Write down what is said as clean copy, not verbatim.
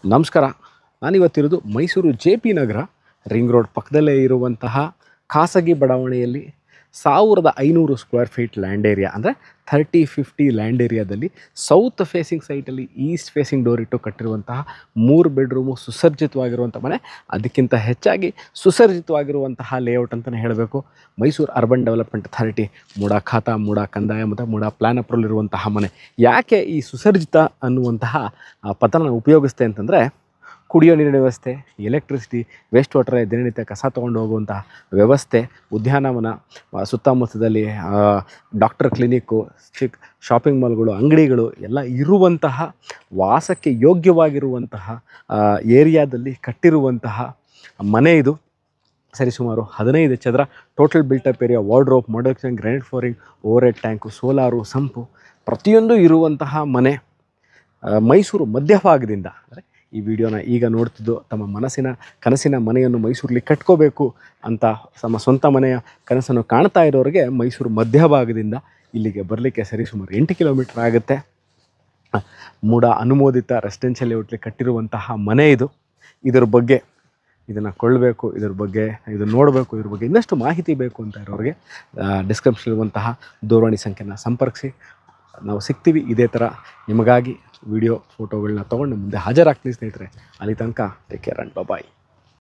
ನಮಸ್ಕಾರ. ನಾನಿವತ್ತಿರೋದು ಮೈಸೂರು JP ನಗರ ring road ಪಕ್ಕದಲ್ಲೇ ಇರುವಂತಹ ಖಾಸಗಿ ಬಡಾವಣೆಯಲ್ಲಿ 1500 ಸ್ಕ್ವೇರ್ ಫೀಟ್ ಲ್ಯಾಂಡ್ ಏರಿಯಾ ಅಂದರೆ 30-50 ಲ್ಯಾಂಡ್ ಏರಿಯಾದಲ್ಲಿ ಸೌತ್ ಫೇಸಿಂಗ್ ಸೈಟಲ್ಲಿ ಈಸ್ಟ್ ಫೇಸಿಂಗ್ ಡೋರ್ ಇಟ್ಟು ಕಟ್ಟಿರುವಂತಹ 3 ಬೆಡ್ರೂಮು ಸುಸಜ್ಜಿತವಾಗಿರುವಂಥ ಮನೆ. ಅದಕ್ಕಿಂತ ಹೆಚ್ಚಾಗಿ ಸುಸಜ್ಜಿತವಾಗಿರುವಂತಹ ಲೇಔಟ್ ಅಂತಲೇ ಹೇಳಬೇಕು. Mysuru urban development authority MUDA ಖಾತಾ, ಮೂಡಾ ಕಂದಾಯ ಮತ್ತು ಮೂಡಾ ಪ್ಲ್ಯಾನ್ ಅಪ್ರೂವಲ್ ಇರುವಂತಹ ಮನೆ. ಯಾಕೆ ಈ ಸುಸಜ್ಜಿತ ಅನ್ನುವಂತಹ ಪದನ ಉಪಯೋಗಿಸ್ತೆ ಅಂತಂದರೆ, ಕುಡಿಯೋ ನೀರಿನ ವ್ಯವಸ್ಥೆ, ಎಲೆಕ್ಟ್ರಿಸಿಟಿ, ವೇಸ್ಟ್ ವಾಟರ್, ದಿನನಿತ್ಯ ಕಸ ತೊಗೊಂಡು ಹೋಗುವಂತಹ ವ್ಯವಸ್ಥೆ, ಉದ್ಯಾನವನ, ಸುತ್ತಮುತ್ತದಲ್ಲಿ ಡಾಕ್ಟರ್ ಕ್ಲಿನಿಕ್ಕು, ಶಾಪಿಂಗ್ ಮಾಲ್ಗಳು, ಅಂಗಡಿಗಳು ಎಲ್ಲ ಇರುವಂತಹ ವಾಸಕ್ಕೆ ಯೋಗ್ಯವಾಗಿರುವಂತಹ ಏರಿಯಾದಲ್ಲಿ ಕಟ್ಟಿರುವಂತಹ ಮನೆ ಇದು. ಸರಿಸುಮಾರು 15 ಚದರ total built up area, wardrobe, modern granite flooring, overhead tank, solar, sump ಪ್ರತಿಯೊಂದು ಇರುವಂತಹ ಮನೆ. ಮೈಸೂರು ಮಧ್ಯಭಾಗದಿಂದ ಅಂದರೆ ಈ ವಿಡಿಯೋನ ಈಗ ನೋಡ್ತಿದ್ದು ತಮ್ಮ ಕನಸಿನ ಮನೆಯನ್ನು ಮೈಸೂರಲ್ಲಿ ಕಟ್ಕೋಬೇಕು ಅಂತ ತಮ್ಮ ಸ್ವಂತ ಮನೆಯ ಕನಸನ್ನು ಕಾಣ್ತಾ ಇರೋರಿಗೆ ಮೈಸೂರು ಮಧ್ಯಭಾಗದಿಂದ ಇಲ್ಲಿಗೆ ಬರಲಿಕ್ಕೆ ಸರಿಸುಮಾರು 8 ಕಿಲೋಮೀಟರ್ ಆಗುತ್ತೆ. ಮೂಡಾ ಅನುಮೋದಿತ ರೆಸಿಡೆನ್ಷಿಯಲ್ ಲೇಔಟ್ಲಿ ಕಟ್ಟಿರುವಂತಹ ಮನೆ ಇದು. ಇದರ ಬಗ್ಗೆ ಇದನ್ನು ಕೊಳ್ಳಬೇಕು, ಇದನ್ನು ನೋಡಬೇಕು, ಇದ್ರ ಬಗ್ಗೆ ಇನ್ನಷ್ಟು ಮಾಹಿತಿ ಬೇಕು ಅಂತ ಇರೋರಿಗೆ ಡಿಸ್ಕ್ರಿಪ್ಷನ್ ಇರುವಂತಹ ದೂರವಾಣಿ ಸಂಖ್ಯೆನ ಸಂಪರ್ಕಿಸಿ. ನಾವು ಸಿಗ್ತೀವಿ ಇದೇ ಥರ ನಿಮಗಾಗಿ ವಿಡಿಯೋ ಫೋಟೋಗಳನ್ನ ತೊಗೊಂಡು ಮುಂದೆ ಹಾಜರಾಗ್ತೀವಿ ಸ್ನೇಹಿತರೆ. ಅಲ್ಲಿ ತನಕ ಟೇಕ್ ಕೇರ್ ಆ್ಯಂಡ್ ಬಾಯ್.